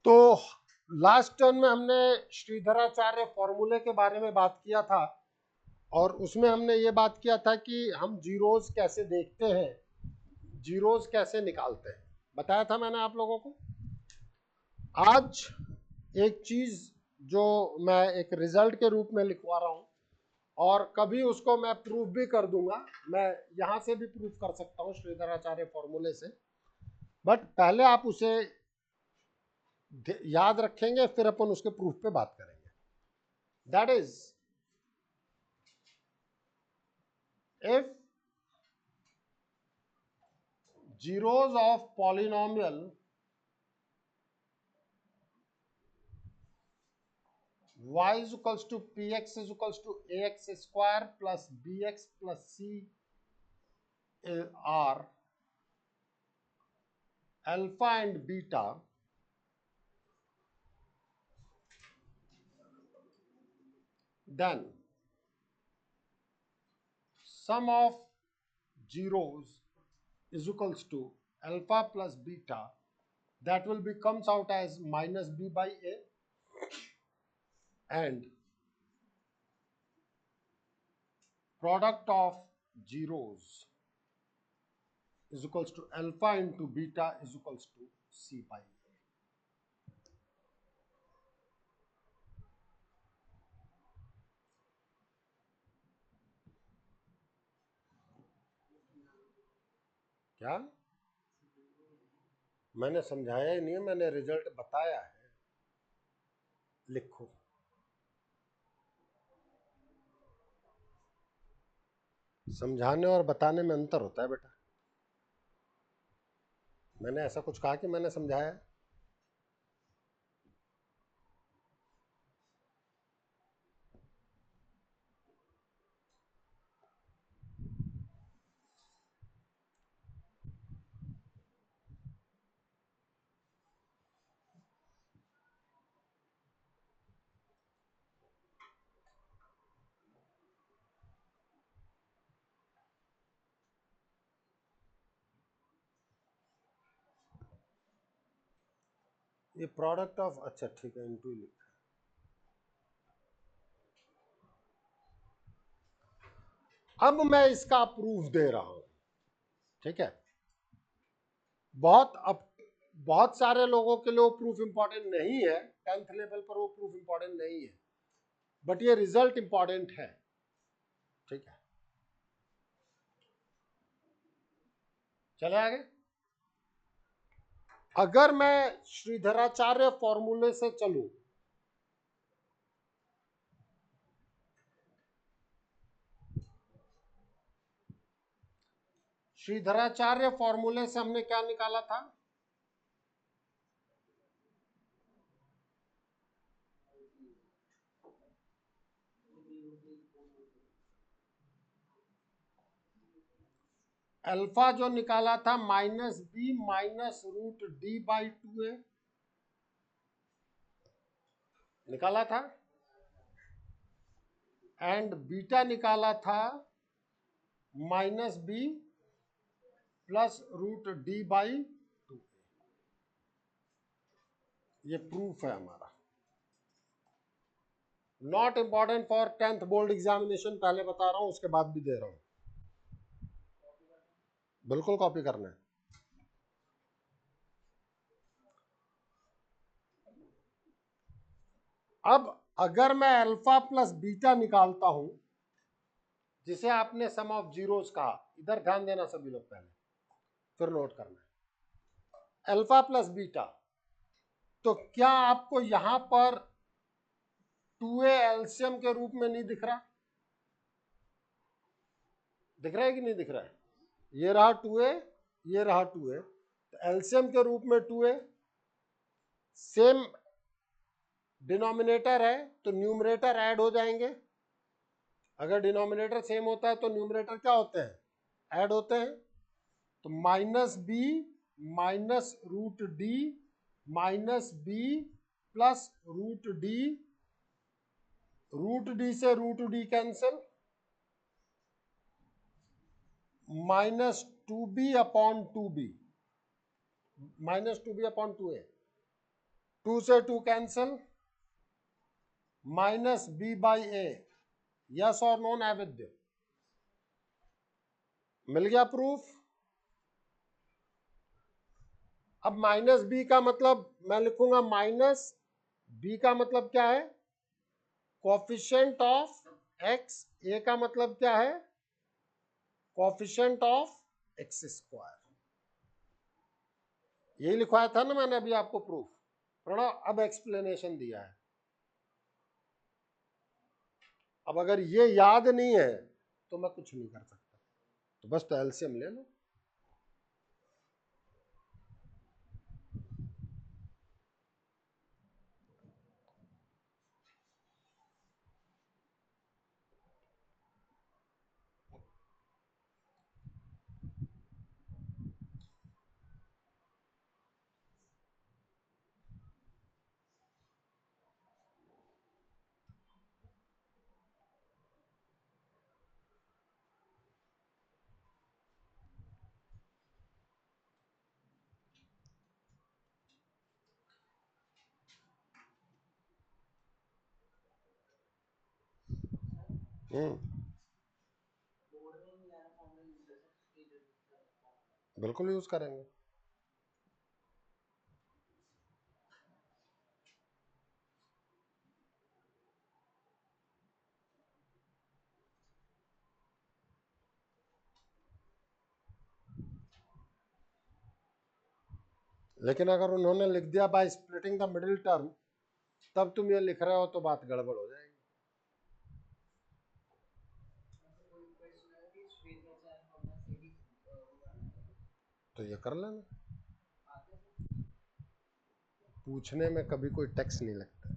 तो last turn में हमने श्रीधराचार्य फॉर्मूले के बारे में बात किया था और उसमें हमने ये बात किया था कि हम जीरोस कैसे देखते हैं, जीरोस कैसे निकालते हैं, बताया था मैंने आप लोगों को। आज एक चीज जो मैं एक रिजल्ट के रूप में लिखवा रहा हूं और कभी उसको मैं प्रूफ भी कर दूंगा, मैं यहां से भी प्रूफ कर सकता हूं श्रीधराचार्य फॉर्मूले से, बट पहले आप उसे याद रखेंगे फिर अपन उसके प्रूफ पे बात करेंगे। That is if zeros of polynomial y is equals to px is equals to ax square plus bx plus c are alpha and beta, then sum of zeros is equals to alpha plus beta, that will be comes out as minus b by a, and product of zeros is equals to alpha into beta is equals to c by a. क्या मैंने समझाया ही नहीं है, मैंने result बताया है, लिखो। समझाने और बताने में अंतर होता है बेटा। मैंने ऐसा कुछ कहा कि मैंने समझाया? ये प्रोडक्ट ऑफ, अच्छा ठीक है, इनटू लिखा। अब मैं इसका प्रूफ दे रहा हूं, ठीक है। बहुत सारे लोगों के लिए वो प्रूफ इंपॉर्टेंट नहीं है, 10th लेवल पर वो प्रूफ इंपॉर्टेंट नहीं है, बट ये रिजल्ट इंपॉर्टेंट है, ठीक है। चले आगे। अगर मैं श्रीधराचार्य फॉर्मूले से चलूं, श्रीधराचार्य फॉर्मूले से हमने क्या निकाला था? अल्फा जो निकाला था minus B minus root D by 2a निकाला था, एंड बीटा निकाला था minus B plus root D by 2a। ये प्रूफ है हमारा, not important for 10th board examination, पहले बता रहा हूं, उसके बाद भी दे रहा हूं, बिल्कुल कॉपी करना है। अब अगर मैं अल्फा प्लस बीटा निकालता हूं, जिसे आपने सम ऑफ जीरोस कहा, इधर ध्यान देना सभी लोग, पहले फिर नोट करना है, अल्फा प्लस बीटा, तो क्या आपको यहां पर 2a एलसीएम के रूप में नहीं दिख रहा? दिख रहा है कि नहीं दिख रहा है? ये रहा 2a, ये रहा 2a, तो एलसीएम के रूप में 2a, सेम डिनोमिनेटर है तो न्यूमरेटर ऐड हो जाएंगे। अगर डिनोमिनेटर सेम होता है तो न्यूमरेटर क्या होते हैं? ऐड होते हैं। तो minus B minus root D minus B plus root d से root d cancel, minus 2b upon 2b, minus 2b upon 2a, 2 से 2 cancel, minus b by a, yes और नो नैवेद्य? मिल गया प्रूफ? अब माइनस बी का मतलब मैं लिखूंगा माइनस बी का मतलब क्या है? कोफिशिएंट ऑफ एक्स, ए का मतलब क्या है? Coefficient of x square. यही लिखवाया था ना मैंने अभी आपको प्रूफ, थोड़ा अब एक्सप्लेनेशन दिया है। अब अगर ये याद नहीं है तो मैं कुछ नहीं कर सकता, तो बस तो एलसीएम ले लो। बिल्कुल यूज करेंगे। लेकिन अगर उन्होंने लिख दिया by splitting the middle term, तब तुम ये लिख रहे हो तो बात गड़बड़ हो जाएगी। तो ये कर लेना, पूछने में कभी कोई टैक्स नहीं लगता।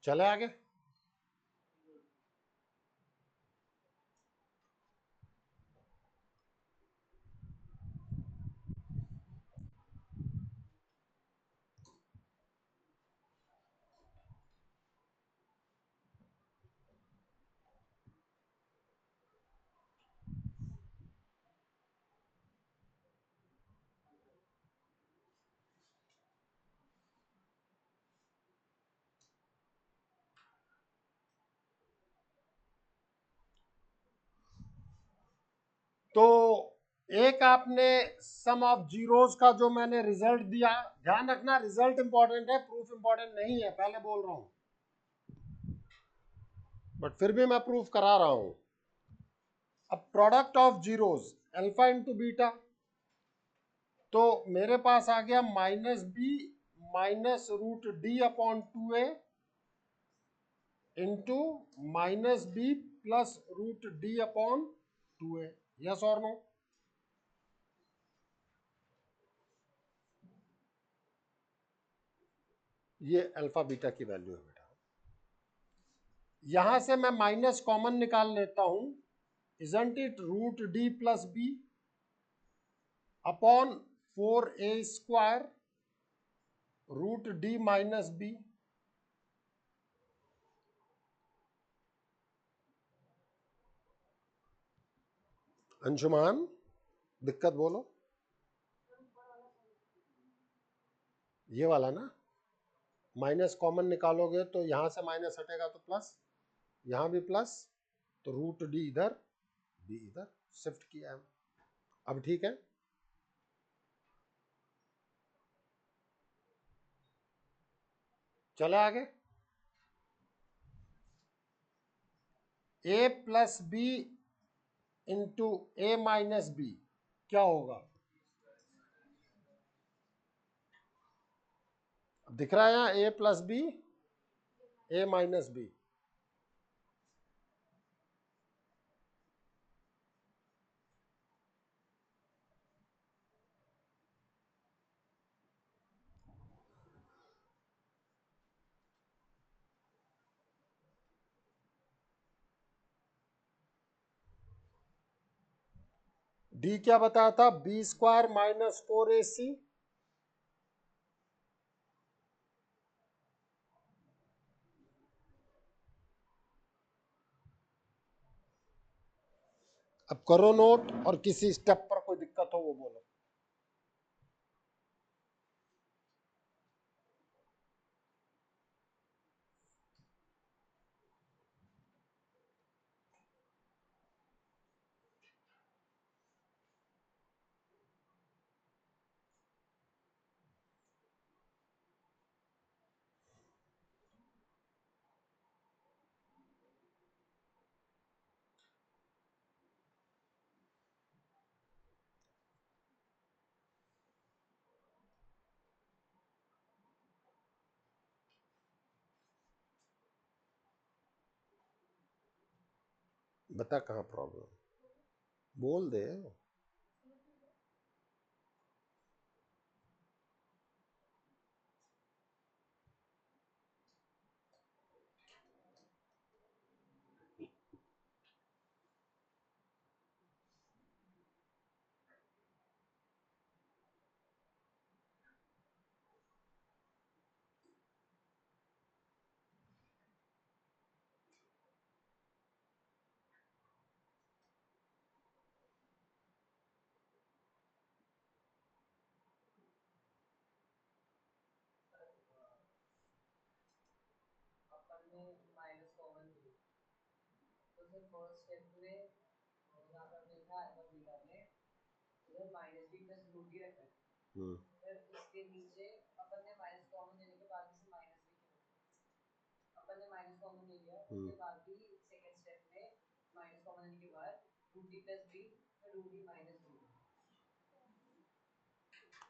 चले आगे। तो एक आपने सम ऑफ जीरोस का जो मैंने रिजल्ट दिया, ध्यान रखना रिजल्ट इंपॉर्टेंट है, प्रूफ इंपॉर्टेंट नहीं है, पहले बोल रहा हूं, बट फिर भी मैं प्रूफ करा रहा हूं। अब product of zeros alpha into beta, तो मेरे पास आ गया minus B minus root D upon 2a into minus B plus root D upon 2a, yes और नो? ये अल्फा बीटा की वैल्यू है बेटा। यहां से मैं माइनस कॉमन निकाल लेता हूं, isn't it root D plus B upon 4a square root D minus B. Anshuman दिक्कत बोलो, ये वाला ना, माइनस कॉमन निकालोगे तो यहां से माइनस हटेगा तो प्लस, यहां भी प्लस, तो रूट डी इधर, बी इधर शिफ्ट किया है। अब ठीक है, चले आगे। ए प्लस बी इंटू ए माइनस बी क्या होगा? दिख रहा है यहां ए प्लस बी, ए माइनस बी। डी क्या बताया था? बी स्क्वायर माइनस 4ac, अब करो नोट, और किसी स्टेप पर कोई दिक्कत हो वो बोलो। बता कहाँ प्रॉब्लम, बोल दे।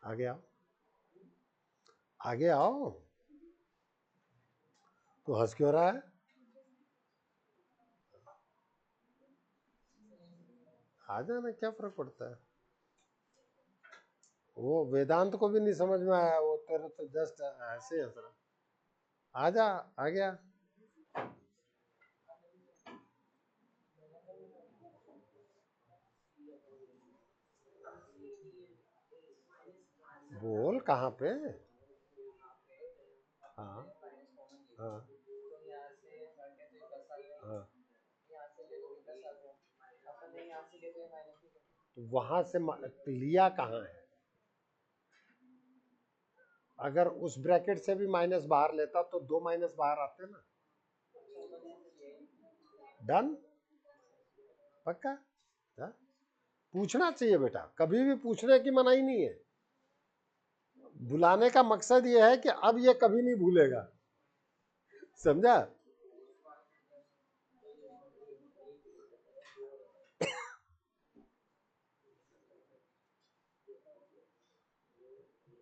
आगे आओ, आगे आओ। तो हंस क्यों रहा है? आ जाना, क्या फर्क पड़ता है। वो वेदांत को भी नहीं समझ में आया, वो तेरे तो जस्ट ऐसे हंस रहा। आजा, आ गया। बोल कहाँ पे? हाँ हाँ हाँ, तो वहां से लिया कहाँ है? अगर उस ब्रैकेट से भी माइनस बाहर लेता तो दो माइनस बाहर आते ना। डन, पक्का। हाँ? पूछना चाहिए बेटा, कभी भी पूछने की मनाही नहीं है। बुलाने का मकसद ये है कि अब ये कभी नहीं भूलेगा, समझा?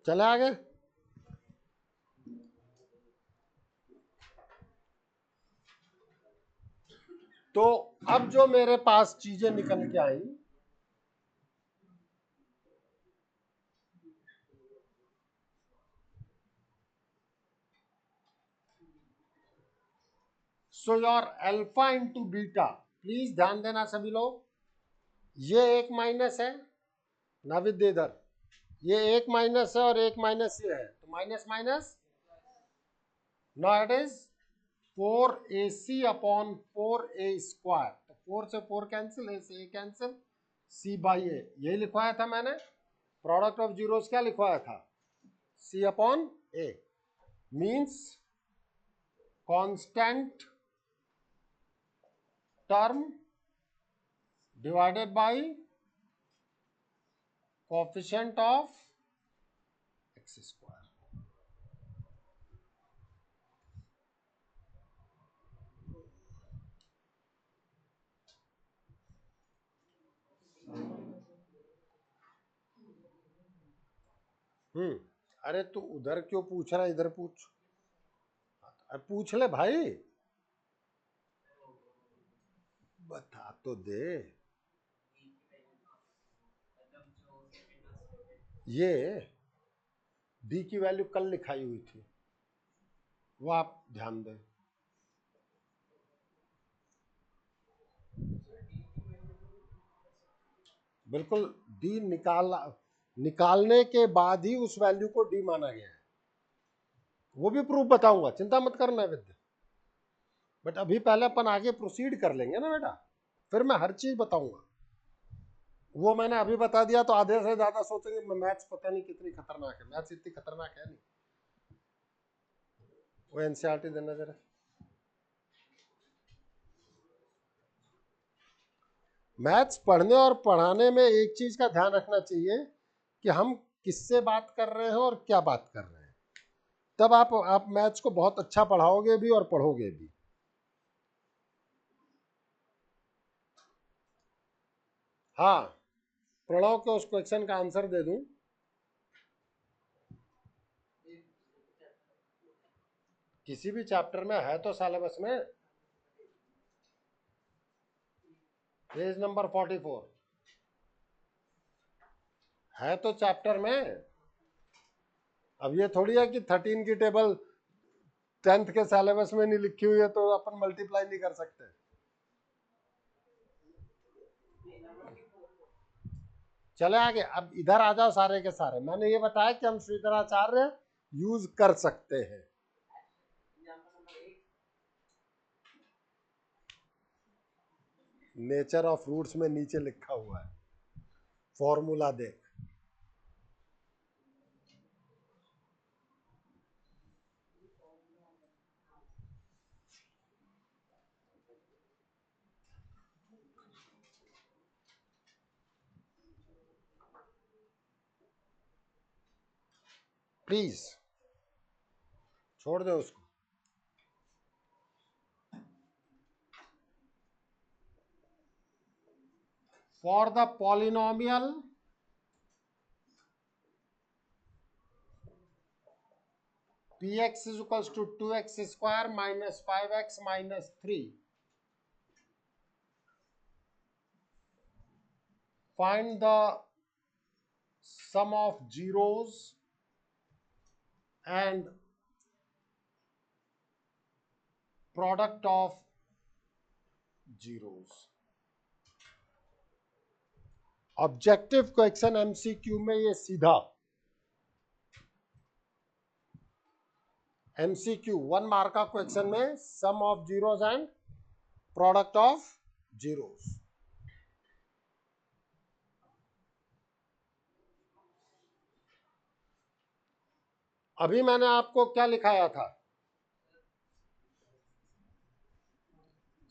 चले आगे। तो अब जो मेरे पास चीजें निकल के आई, so your alpha into beta, please ध्यान देना सभी लोग, ये एक माइनस है ना विद्य इधर, ये एक माइनस है और एक माइनस ये है, तो minus minus, now it is 4ac upon 4a square. तो 4 से 4 कैंसिल, a से a cancel, c by a, यही लिखवाया था मैंने। प्रोडक्ट ऑफ जीरोस क्या लिखवाया था? c upon a, means constant term divided by coefficient of x square। अरे तू उधर क्यों पूछ रहा है, इधर पूछ, पूछ ले भाई, बता तो दे। ये d की वैल्यू कल लिखाई हुई थी, वो आप ध्यान दें। बिल्कुल, d निकालने के बाद ही उस वैल्यू को d माना गया है, वो भी प्रूफ बताऊंगा, चिंता मत करना विद्या। बट अभी पहले अपन आगे प्रोसीड कर लेंगे ना बेटा, फिर मैं हर चीज बताऊंगा। वो मैंने अभी बता दिया तो आधे से ज्यादा सोचेंगे मैथ्स पता नहीं कितनी खतरनाक है। मैथ्स इतनी खतरनाक है नहीं। वो एनसीईआरटी देना जरा। मैथ्स पढ़ने और पढ़ाने में एक चीज का ध्यान रखना चाहिए कि हम किससे बात कर रहे हैं और क्या बात कर रहे हैं, तब आप मैथ्स को बहुत अच्छा पढ़ाओगे भी और पढ़ोगे भी। हाँ, प्रणव के उस क्वेश्चन का आंसर दे दूं, किसी भी चैप्टर में है तो सिलेबस में। पेज नंबर 44 है तो चैप्टर में। अब ये थोड़ी है कि 13 की टेबल 10th के सिलेबस में नहीं लिखी हुई है तो अपन मल्टीप्लाई नहीं कर सकते। चले आगे, अब इधर आ जाओ सारे के सारे। मैंने ये बताया कि हम श्रीधराचार्य यूज कर सकते हैं। नेचर ऑफ रूट्स में नीचे लिखा हुआ है, फॉर्मूला देख। प्लीज छोड़ दो उसको। For the polynomial px is equals to 2x square minus 5x minus 3, find the sum of zeros and product of zeros। Objective question MCQ में ये सीधा एमसीक्यू 1 मार्क का क्वेश्चन में sum of zeros and product of zeros. अभी मैंने आपको क्या लिखाया था?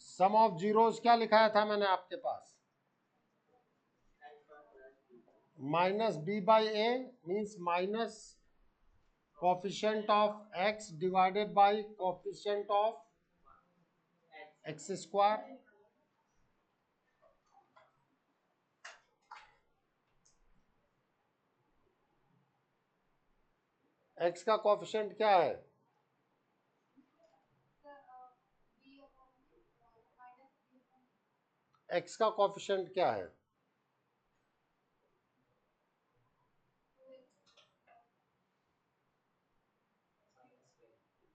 सम ऑफ जीरोस क्या लिखाया था मैंने आपके पास? Minus b by a means minus coefficient of x divided by coefficient of x square. X का कोफिशिएंट क्या है? एक्स का कोफिशिएंट क्या है?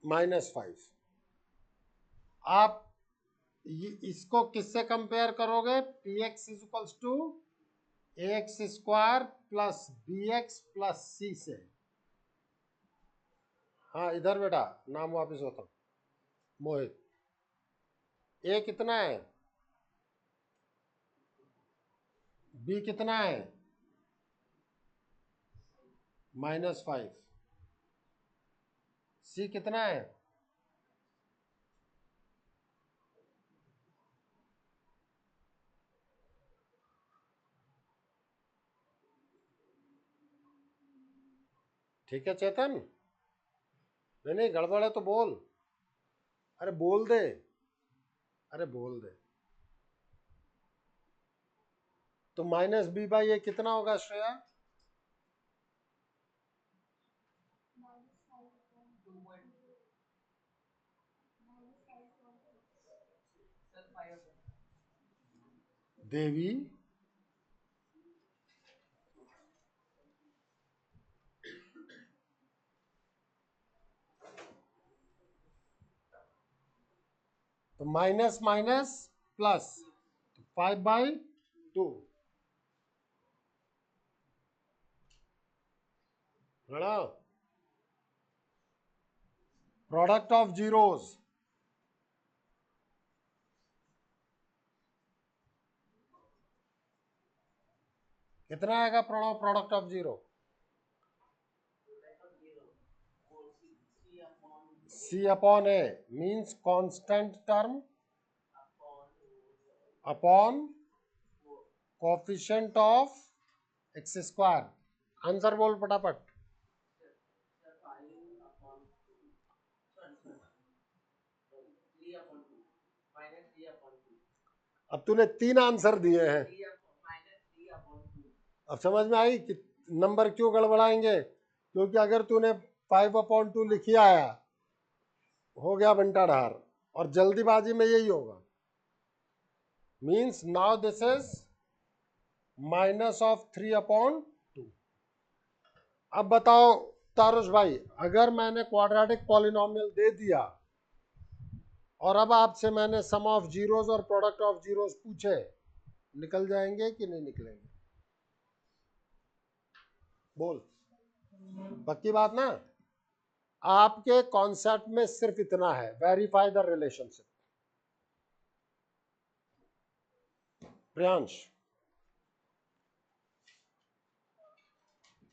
-5। आप इसको किससे कंपेयर करोगे? P x is equals to a x square plus b x plus c से। हाँ इधर बेटा, नाम वापिस होता हूँ, मोहित। ए कितना है? बी कितना है? -5। सी कितना है? ठीक है चेतन? नहीं गड़बड़ है तो बोल। अरे बोल दे, अरे बोल दे। तो -b बाई ए कितना होगा श्रेया? देवी तो minus minus plus 5/2 product of zeros कितना आएगा? Product of zero C upon A means constant term upon coefficient of x square. Answer बोल फटाफट। अब तूने 3 आंसर दिए हैं। अब समझ में आई कि नंबर क्यों गड़बड़ाएंगे? क्योंकि अगर तूने 5/2 लिखी आया, हो गया बंटा ढार। और जल्दीबाजी में यही होगा। Means now this is -3/2। अब बताओ तारुष भाई, अगर मैंने क्वाड्रेटिक पॉलिनोमियल दे दिया और अब आपसे मैंने सम ऑफ जीरोस और प्रोडक्ट ऑफ जीरोस पूछे, निकल जाएंगे कि नहीं निकलेंगे? बोल, पक्की बात ना? आपके कॉन्सेप्ट में सिर्फ इतना है, वेरीफाई द रिलेशनशिप। प्रियांश,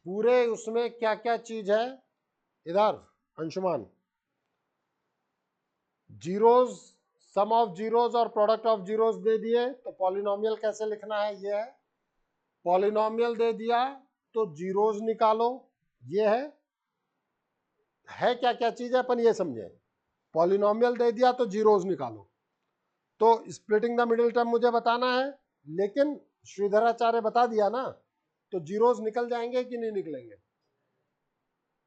पूरे उसमें क्या क्या चीज है? इधर Anshuman, zeros, sum of zeros और प्रोडक्ट ऑफ जीरोस दे दिए तो पॉलिनोमियल कैसे लिखना है, ये है। पॉलिनोमियल दे दिया तो जीरोस निकालो, ये है क्या क्या चीज है अपन ये समझे। पॉलिनोमियल दे दिया तो जीरोस निकालो, तो स्प्लिटिंग द मिडिल टर्म मुझे बताना है, लेकिन श्रीधराचार्य बता दिया ना, तो जीरोस निकल जाएंगे कि नहीं निकलेंगे?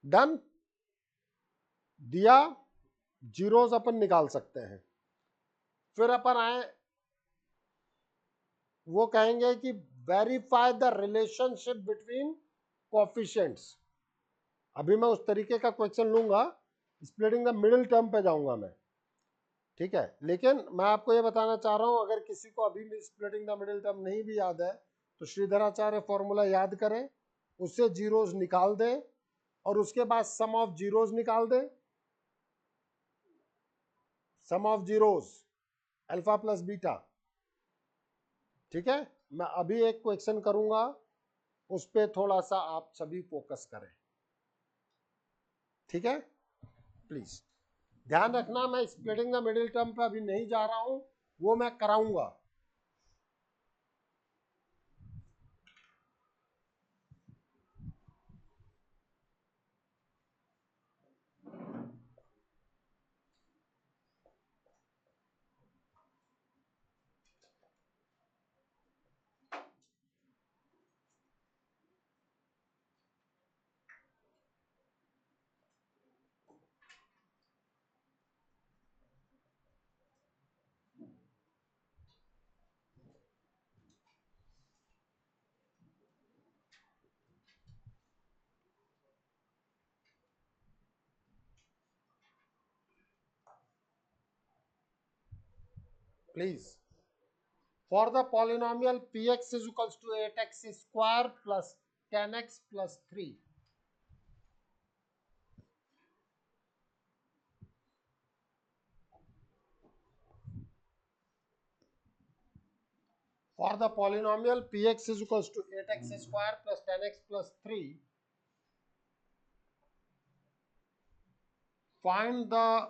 डन, दिया, जीरोस अपन निकाल सकते हैं। फिर अपन आए, वो कहेंगे कि verify the relationship between coefficients. अभी मैं उस तरीके का क्वेश्चन लूंगा, स्प्लिटिंग द मिडिल टर्म पे जाऊंगा मैं, ठीक है। लेकिन मैं आपको ये बताना चाह रहा हूं, अगर किसी को अभी भी स्प्लिटिंग द मिडिल टर्म नहीं भी याद है तो श्रीधराचार्य फॉर्मूला याद करें, उससे जीरोस निकाल दे और उसके बाद सम ऑफ जीरोस निकाल दे। Sum of zeros alpha plus beta, ठीक है। मैं अभी एक क्वेश्चन करूंगा, उस पर थोड़ा सा आप सभी फोकस करें, ठीक है। प्लीज ध्यान रखना, मैं स्प्लिटिंग द मिडिल टर्म पे अभी नहीं जा रहा हूं, वो मैं कराऊंगा। Please, for the polynomial px is equals to 8x square plus 10x plus 3, for the polynomial px is equals to 8x square plus 10x plus 3, find the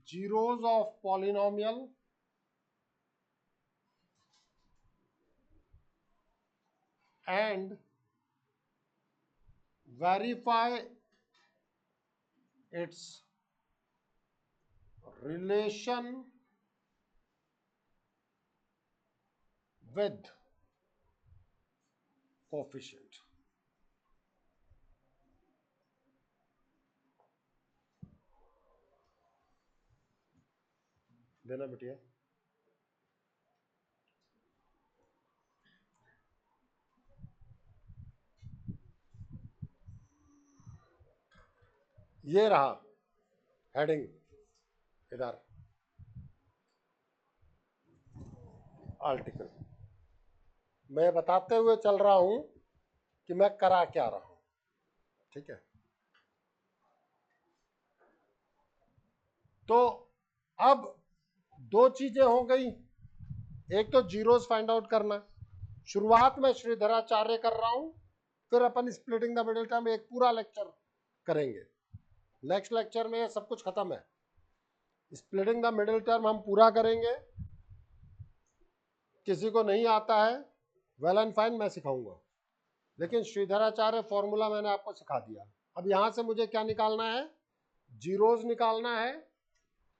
zeros of polynomial and verify its relation with coefficient। देना बेटिया, ये रहा heading, इधर article. मैं बताते हुए चल रहा हूं कि मैं करा क्या रहा हूं, ठीक है। तो अब दो चीजें हो गई, एक तो जीरोस फाइंड आउट करना, शुरुआत में श्रीधराचार्य कर रहा हूं, फिर अपन स्प्लिटिंग द मिडिल टर्म एक पूरा लेक्चर करेंगे। नेक्स्ट लेक्चर में ये सब कुछ खत्म है, स्प्लिटिंग द मिडिल टर्म हम पूरा करेंगे। किसी को नहीं आता है वेल एंड फाइन, मैं सिखाऊंगा, लेकिन श्रीधराचार्य फॉर्मूला मैंने आपको सिखा दिया। अब यहां से मुझे क्या निकालना है? जीरोस निकालना है,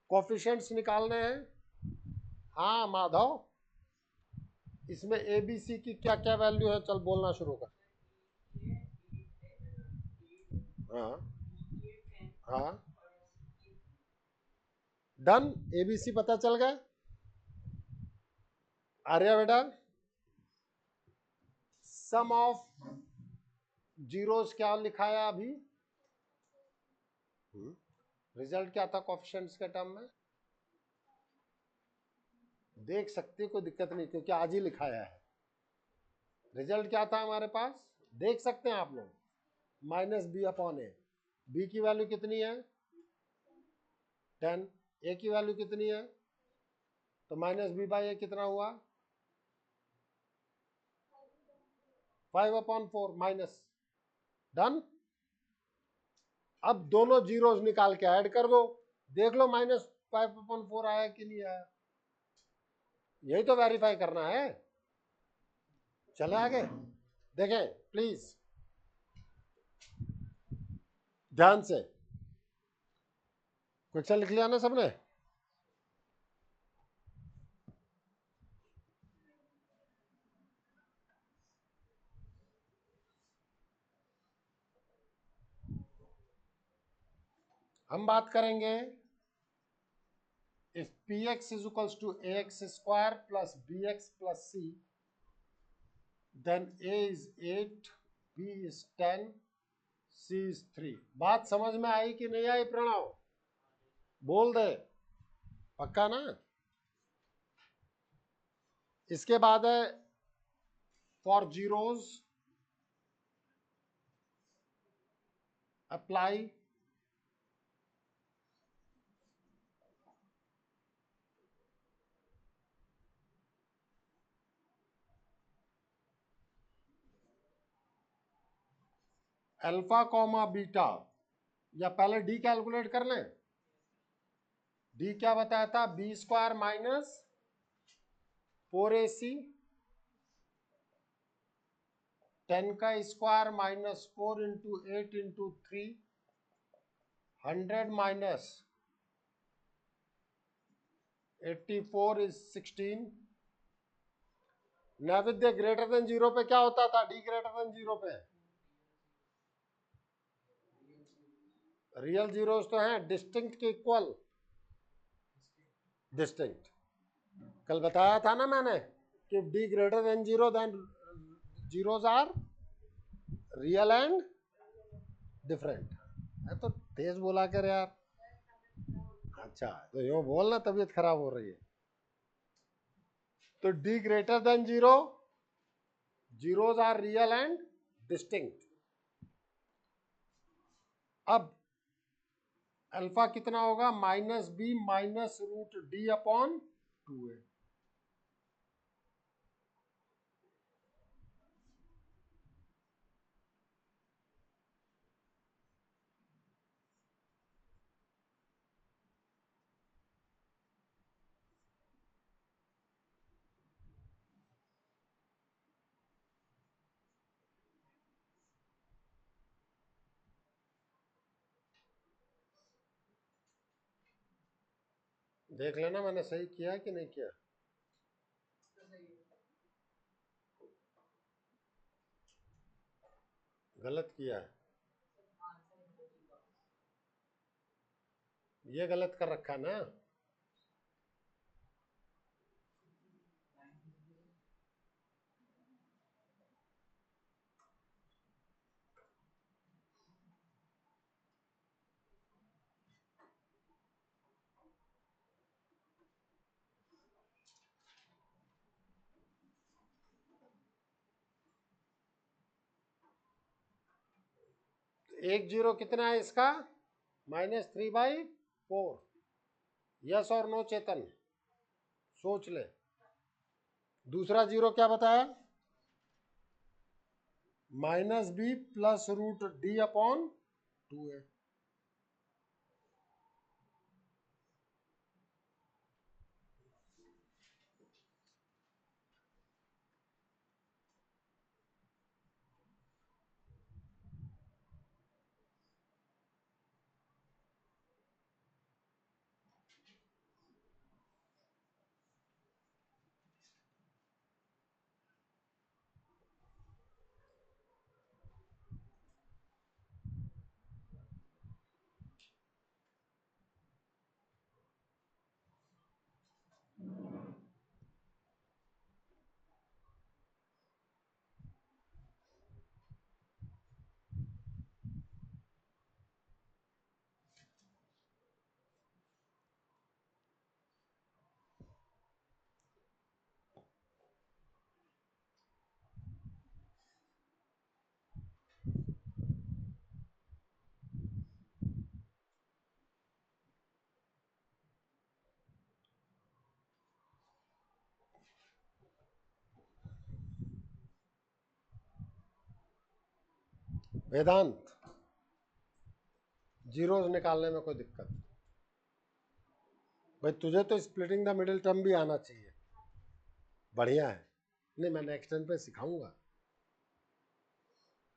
कोफिशिएंट्स निकालने हैं। हाँ माधव, इसमें ए बी सी की क्या क्या वैल्यू है, चल बोलना शुरू कर। हाँ हाँ, डन, एबीसी पता चल गया। आ रहा बेटा? सम ऑफ जीरोस क्या लिखा है अभी? रिजल्ट क्या था कोएफिशिएंट्स के टर्म में? देख सकते, कोई दिक्कत नहीं क्योंकि आज ही लिखाया है। रिजल्ट क्या था हमारे पास? देख सकते हैं आप लोग, माइनस बी अपॉन ए। बी की वैल्यू कितनी है? 10। ए की वैल्यू कितनी है? तो माइनस बी बाई ए कितना हुआ? 5/4 माइनस। डन। अब दोनों जीरोस निकाल के ऐड कर दो, देख लो -5/4 आया कि नहीं आया। यही तो वेरीफाई करना है। चले आगे देखें प्लीज, ध्यान से। क्वेश्चन लिख लिया ना सबने? हम बात करेंगे if px is equals to ax square plus bx plus c, then a is 8, b is 10, c is 3। बात समझ में आई कि नहीं आई प्रणव? बोल दे, पक्का ना? इसके बाद है for zeros apply alpha comma beta, या पहले डी कैलकुलेट कर लें। डी क्या बताया था? बी स्क्वायर माइनस 4ac 10 का square minus 4 into 8 into 3, 100 minus 84 is 16। नैवेद्य ग्रेटर देन जीरो पे क्या होता था? डी ग्रेटर देन जीरो पे रियल जीरोस तो हैं, डिस्टिंक्ट के इक्वल। डिस्टिंक्ट कल बताया था ना मैंने कि D greater than zero, then zeros are real and different. तो तेज बोला कर यार। अच्छा तो यो बोलना, तबीयत खराब हो रही है। तो D greater than zero, zeros are real and distinct. अब अल्फा कितना होगा? Minus B minus root D upon 2a। देख लेना मैंने सही किया कि नहीं किया। गलत किया है, ये गलत कर रखा ना। एक जीरो कितना है इसका? -3/4। यस और नो चेतन? सोच ले। दूसरा जीरो क्या बताया? -b plus root D upon 2a। Vedant, zeros निकालने में कोई दिक्कत? भाई तुझे तो स्प्लिटिंग द मिडिल टर्म भी आना चाहिए, बढ़िया है। नहीं, मैं नेक्स्ट टाइम पे सिखाऊंगा,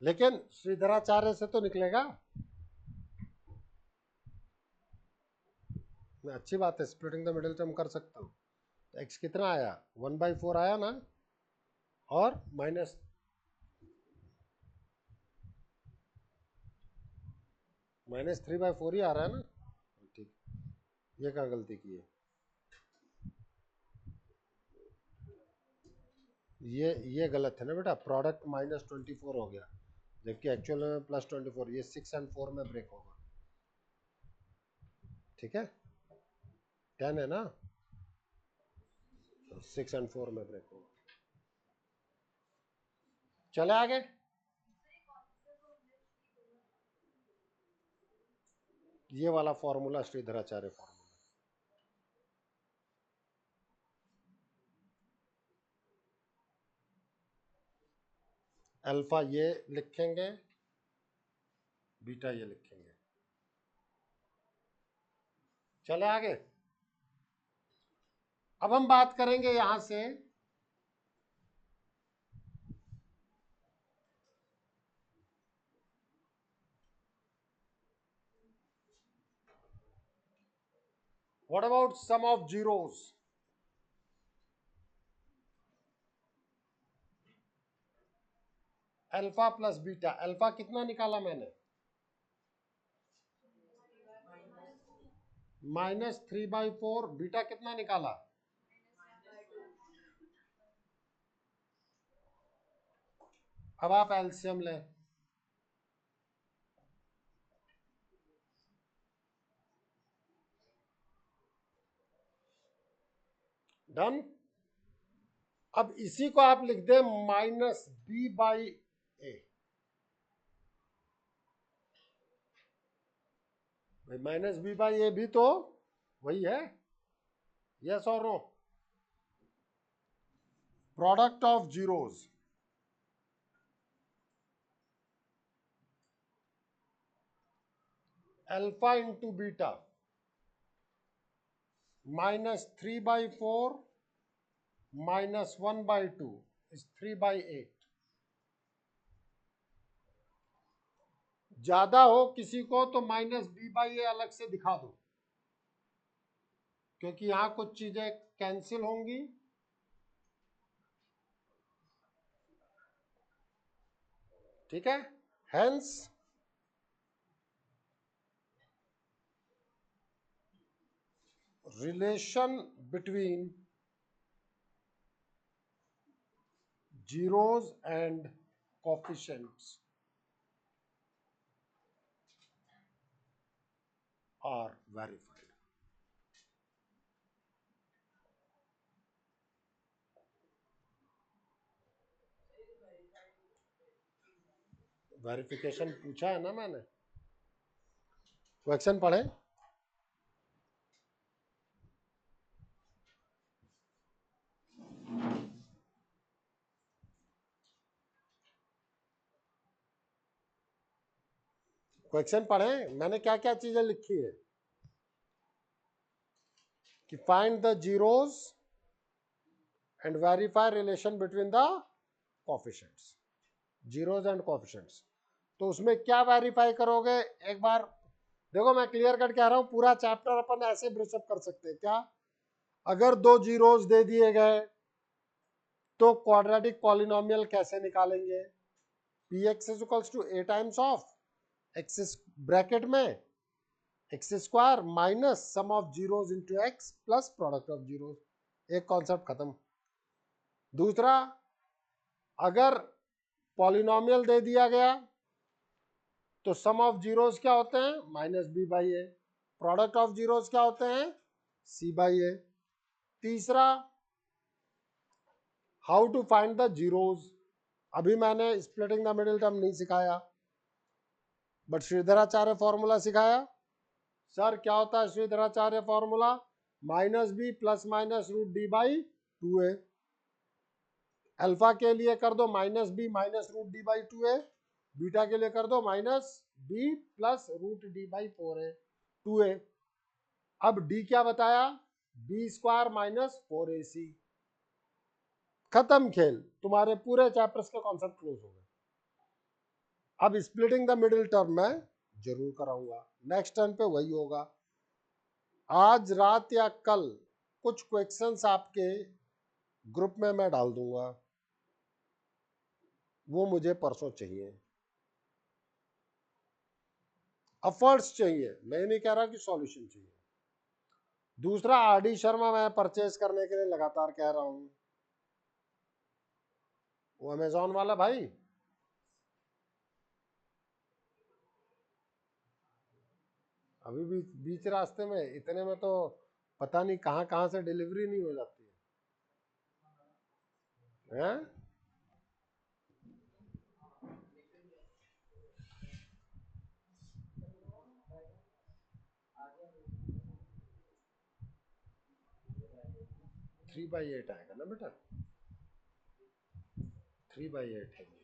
लेकिन श्रीधराचार्य से तो निकलेगा। अच्छी बात है, स्प्लिटिंग द मिडिल टर्म कर सकता हूँ। तो एक्स कितना आया, 1/4 आया ना, और माइनस -3/4 ही आ रहा है ना। ठीक, ये क्या गलती की है, ये गलत है ना बेटा। प्रोडक्ट -24 हो गया, जबकि एक्चुअल में +24। ये 6 और 4 में ब्रेक होगा, ठीक है, 10 है ना, 6 और 4 में ब्रेक होगा। चले आगे। ये वाला फॉर्मूला श्रीधराचार्य फॉर्मूला, अल्फा ये लिखेंगे, बीटा ये लिखेंगे। चले आगे। अब हम बात करेंगे यहां से what about sum of zeros. Alpha plus beta, alpha कितना निकाला मैंने, -3/4। बीटा कितना निकाला, अब आप एलसीएम लें। डन। अब इसी को आप लिख दें -b/a। -b/a भी तो वही है, यस और no. Product of zeros, alpha into beta, -3/4 -1/2 is 3/8। ज्यादा हो किसी को तो -b/a अलग से दिखा दो, क्योंकि यहां कुछ चीजें कैंसिल होंगी। ठीक है, hence relation between zeros and coefficients are verified. Verification पूछा है ना मैंने, क्वेश्चन पढ़े। क्वेश्चन पढ़े, मैंने क्या क्या चीजें लिखी है कि find the zeros and verify relation between the coefficients, zeros and coefficients. तो उसमें क्या वेरीफाई करोगे, एक बार देखो मैं क्लियर कट कह रहा हूं, पूरा चैप्टर अपन ऐसे ब्रशअप कर सकते हैं क्या। अगर दो जीरोस दे दिए गए तो क्वाड्रेटिक पॉलिनोमियल कैसे निकालेंगे, px is equals to a times of x bracket में x square minus sum of zeros into x plus product of zeros. एक कॉन्सेप्ट खत्म। दूसरा, अगर पॉलिनोमियल दे दिया गया तो सम ऑफ जीरोस क्या होते हैं, -b/a। प्रोडक्ट ऑफ जीरोस क्या होते हैं, c/a। तीसरा, how to find the zeros. अभी मैंने स्प्लिटिंग द मिडिल टर्म नहीं सिखाया, बट श्रीधराचार्य फॉर्मूला सिखाया। सर क्या होता है Shridharacharya formula, -b plus minus √d/2a। Alpha के लिए कर दो -b -√d/2a, बीटा के लिए कर दो minus B plus root D by 4a 2a। अब डी क्या बताया, बी स्क्वायर माइनस 4ac। खत्म खेल, तुम्हारे पूरे चैप्टर्स के कॉन्सेप्ट क्लोज हो गए। अब स्प्लिटिंग द मिडिल टर्म मैं जरूर कराऊंगा, नेक्स्ट टर्म पे वही होगा। आज रात या कल कुछ क्वेश्चंस आपके ग्रुप में मैं डाल दूंगा, वो मुझे परसों चाहिए। एफर्ट्स चाहिए, मैं नहीं कह रहा कि सॉल्यूशन चाहिए। दूसरा, आरडी शर्मा मैं परचेज करने के लिए लगातार कह रहा हूं, वो अमेजोन वाला भाई। अभी भी बीच रास्ते में, इतने में तो पता नहीं कहां कहां से डिलीवरी नहीं हो जाती है, हैं? 3/8 आएगा ना बेटा, 3/8 है।